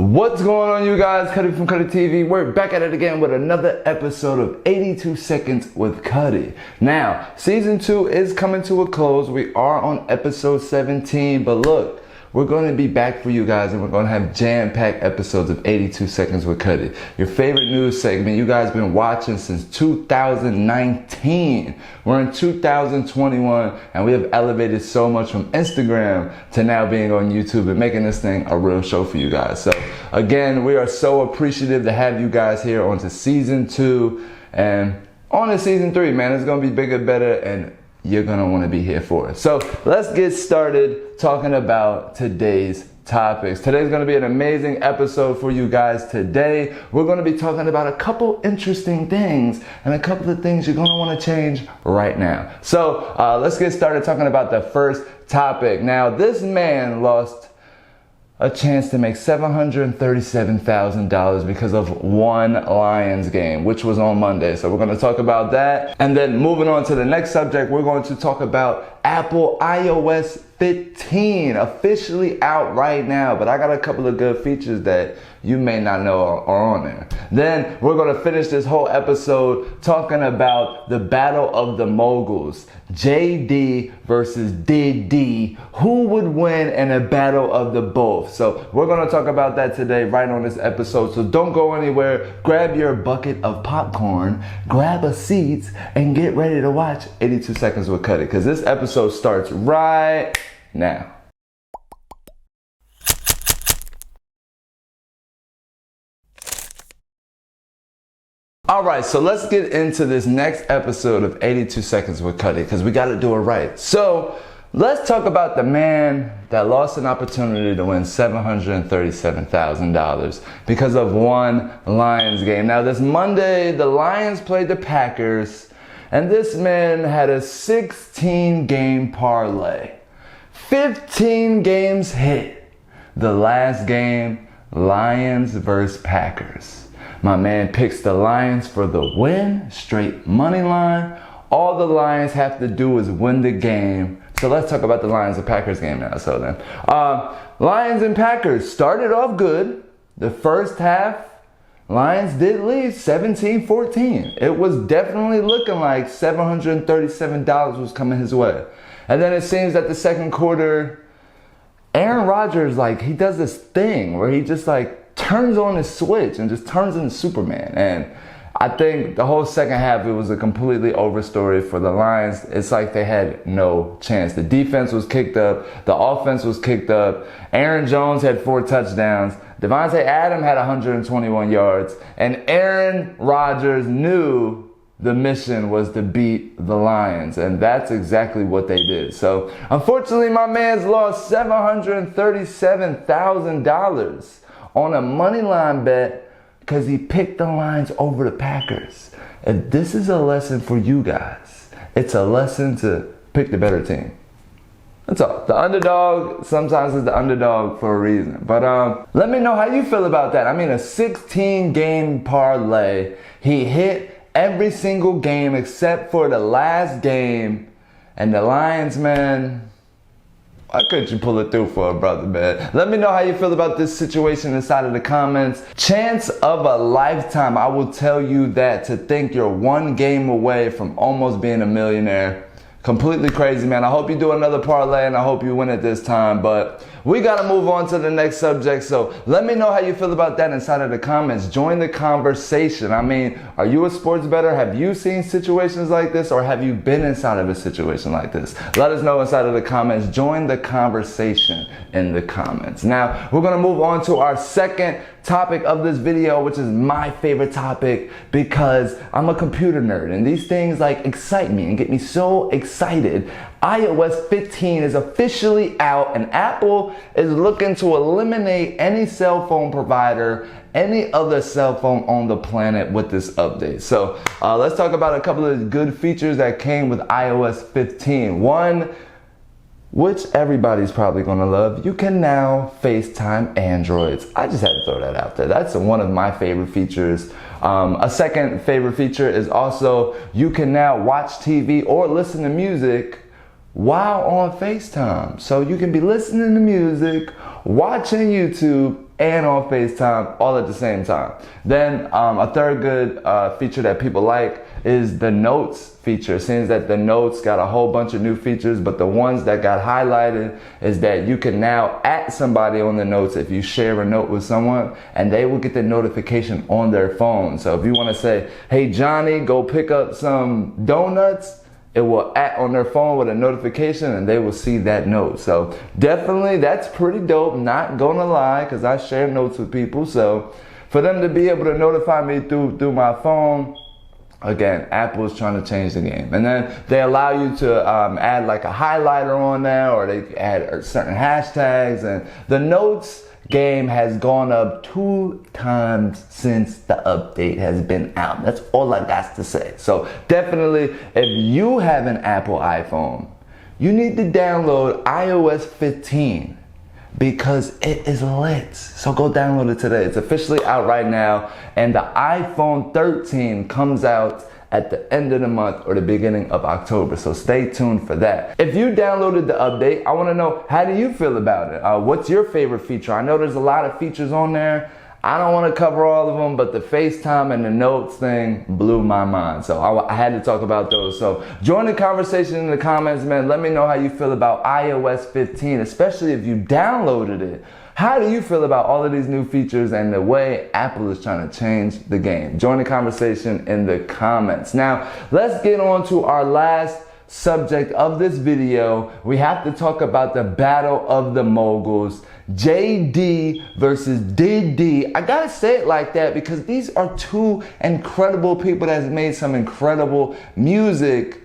What's going on, you guys? Cutty from Cutty TV. We're back at it again with another episode of 82 Seconds with Cutty. Now, season 2 is coming to a close. We are on episode 17, but look, we're going to be back for you guys, and we're going to have jam-packed episodes of 82 Seconds with Cutty. Your favorite news segment you guys been watching since 2019. We're in 2021, and we have elevated so much from Instagram to now being on YouTube and making this thing a real show for you guys. So again, we are so appreciative to have you guys here on to season 2 and on to season 3, man. It's going to be bigger, better, and you're going to want to be here for it. So let's get started talking about today's topics. Today's going to be an amazing episode for you guys. Today, we're going to be talking about a couple interesting things and a couple of things you're going to want to change right now. So let's get started talking about the first topic. Now, this man lost a chance to make $737,000 because of one Lions game, which was on Monday. So we're going to talk about that. And then moving on to the next subject, we're going to talk about Apple iOS 15, officially out right now. But I got a couple of good features that you may not know are on there. Then we're going to finish this whole episode talking about the battle of the moguls. JD versus Diddy. Who would win in a battle of the both? So we're going to talk about that today right on this episode. So don't go anywhere. Grab your bucket of popcorn, grab a seat, and get ready to watch 82 Seconds with Cutty, because this episode starts right now. Alright, so let's get into this next episode of 82 Seconds with Cutty, because we got to do it right. So let's talk about the man that lost an opportunity to win $737,000 because of one Lions game. Now, this Monday, the Lions played the Packers, and this man had a 16-game parlay. 15 games hit. The last game, Lions versus Packers. My man picks the Lions for the win, straight money line. All the Lions have to do is win the game. So let's talk about the Lions and Packers game now. So then, Lions and Packers started off good. The first half, Lions did lead 17-14. It was definitely looking like $737 was coming his way. And then it seems that the second quarter, Aaron Rodgers, he does this thing where he just turns on his switch and just turns into Superman. And I think the whole second half, it was a completely over story for the Lions. It's like they had no chance. The defense was kicked up. The offense was kicked up. Aaron Jones had 4 touchdowns. Devontae Adams had 121 yards. And Aaron Rodgers knew the mission was to beat the Lions. And that's exactly what they did. So unfortunately, my man's lost $737,000 on a money line bet because he picked the Lions over the Packers. If this is a lesson for you guys, it's a lesson to pick the better team. That's all. The underdog sometimes is the underdog for a reason. But let me know how you feel about that. I mean, a 16-game parlay. He hit every single game except for the last game. And the Lions, man, why couldn't you pull it through for a brother, man? Let me know how you feel about this situation inside of the comments. Chance of a lifetime. I will tell you that, to think you're one game away from almost being a millionaire. Completely crazy, man. I hope you do another parlay, and I hope you win it this time. But we got to move on to the next subject. So let me know how you feel about that inside of the comments. Join the conversation. I mean, are you a sports bettor? Have you seen situations like this, or have you been inside of a situation like this? Let us know inside of the comments. Join the conversation in the comments. Now, we're going to move on to our second topic of this video, which is my favorite topic because I'm a computer nerd and these things excite me and get me so excited. iOS 15 is officially out, and Apple is looking to eliminate any cell phone provider, any other cell phone on the planet with this update. So let's talk about a couple of good features that came with iOS 15. One, which everybody's probably gonna love, you can now FaceTime Androids. I just had to throw that out there. That's one of my favorite features. A second favorite feature is also you can now watch TV or listen to music while on FaceTime. So you can be listening to music, watching YouTube, and on FaceTime all at the same time. Then a third good feature that people like is the notes feature. It seems that the notes got a whole bunch of new features, but the ones that got highlighted is that you can now at somebody on the notes if you share a note with someone, and they will get the notification on their phone. So if you want to say, hey Johnny, go pick up some donuts, it will at on their phone with a notification and they will see that note. So definitely that's pretty dope, not gonna lie, because I share notes with people. So for them to be able to notify me through my phone, again, Apple's trying to change the game. And then they allow you to add like a highlighter on there, or they add certain hashtags. And the notes game has gone up 2 times since the update has been out. That's all I got to say. So definitely, if you have an Apple iPhone, you need to download iOS 15. Because it is lit. So go download it today. It's officially out right now. And the iPhone 13 comes out at the end of the month or the beginning of October. So stay tuned for that. If you downloaded the update, I want to know, how do you feel about it? What's your favorite feature? I know there's a lot of features on there. I don't want to cover all of them, but the FaceTime and the notes thing blew my mind. So I had to talk about those. So join the conversation in the comments, man. Let me know how you feel about iOS 15, especially if you downloaded it. How do you feel about all of these new features and the way Apple is trying to change the game? Join the conversation in the comments. Now, let's get on to our last subject of this video. We have to talk about the battle of the moguls. JD versus Diddy. I gotta say it like that because these are two incredible people that have made some incredible music,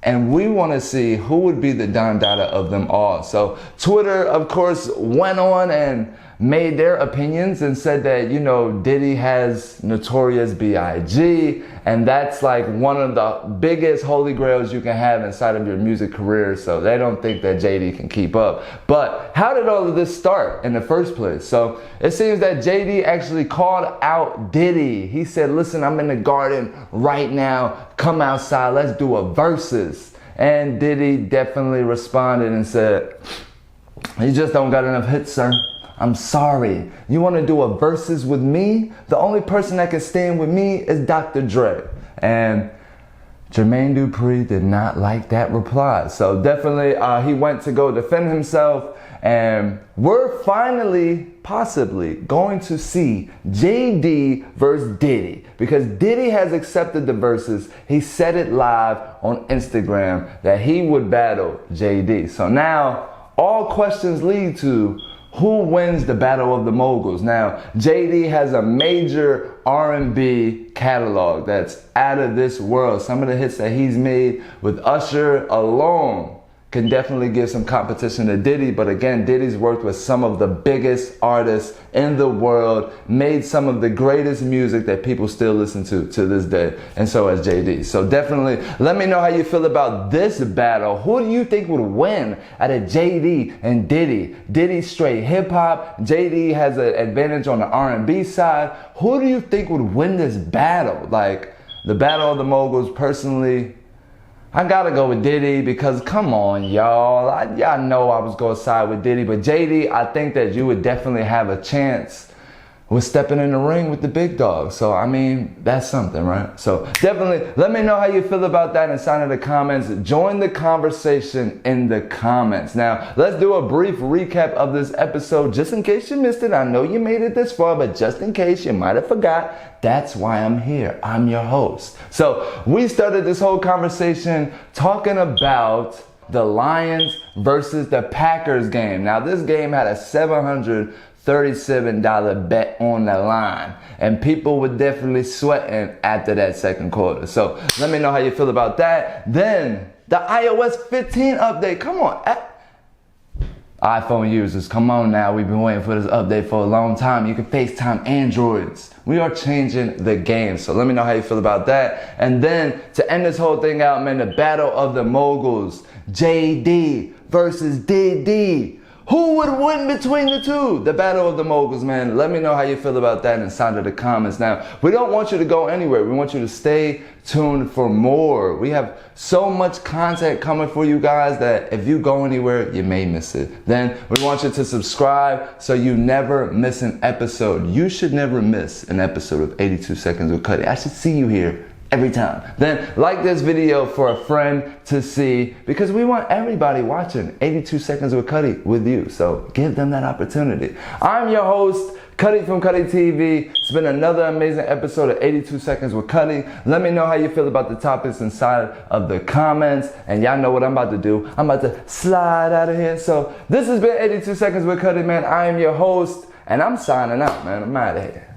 and we want to see who would be the Don Dada of them all. So Twitter, of course, went on and made their opinions and said that, you know, Diddy has Notorious B.I.G. and that's like one of the biggest holy grails you can have inside of your music career. So they don't think that JD can keep up. But how did all of this start in the first place? So it seems that JD actually called out Diddy. He said, listen, I'm in the garden right now. Come outside. Let's do a versus. And Diddy definitely responded and said, you just don't got enough hits, sir. I'm sorry. You want to do a versus with me? The only person that can stand with me is Dr. Dre. And Jermaine Dupri did not like that reply. So definitely he went to go defend himself. And we're finally, possibly, going to see JD versus Diddy. Because Diddy has accepted the verses. He said it live on Instagram that he would battle JD. So now all questions lead to, who wins the battle of the moguls? Now, JD has a major R&B catalog that's out of this world. Some of the hits that he's made with Usher alone can definitely give some competition to Diddy. But again, Diddy's worked with some of the biggest artists in the world, made some of the greatest music that people still listen to this day, and so has JD. So definitely let me know how you feel about this battle. Who do you think would win out of JD and Diddy? Diddy's straight hip hop. JD has an advantage on the R&B side. Who do you think would win this battle? Like the battle of the moguls, personally, I gotta go with Diddy because come on, y'all. Y'all know I was gonna side with Diddy, but JD, I think that you would definitely have a chance with stepping in the ring with the big dog. So, I mean, that's something, right? So, definitely let me know how you feel about that inside of the comments. Join the conversation in the comments. Now, let's do a brief recap of this episode just in case you missed it. I know you made it this far, but just in case you might have forgot, that's why I'm here. I'm your host. So, we started this whole conversation talking about the Lions versus the Packers game. Now, this game had a $737 bet on the line, and people were definitely sweating after that second quarter. So let me know how you feel about that. Then the iOS 15 update. Come on, iPhone users, come on now. We've been waiting for this update for a long time. You can FaceTime Androids. We are changing the game. So let me know how you feel about that. And then to end this whole thing out, man, the battle of the moguls, JD versus Diddy. Who would win between the two? The battle of the moguls, man. Let me know how you feel about that inside of the comments. Now, we don't want you to go anywhere. We want you to stay tuned for more. We have so much content coming for you guys that if you go anywhere, you may miss it. Then we want you to subscribe so you never miss an episode. You should never miss an episode of 82 Seconds with Cutty. I should see you here every time. Then like this video for a friend to see, because we want everybody watching 82 Seconds with Cutty with you. So give them that opportunity. I'm your host, Cutty from Cutty TV. It's been another amazing episode of 82 Seconds with Cutty. Let me know how you feel about the topics inside of the comments. And y'all know what I'm about to do. I'm about to slide out of here. So this has been 82 Seconds with Cutty, man. I am your host, and I'm signing out, man. I'm out of here.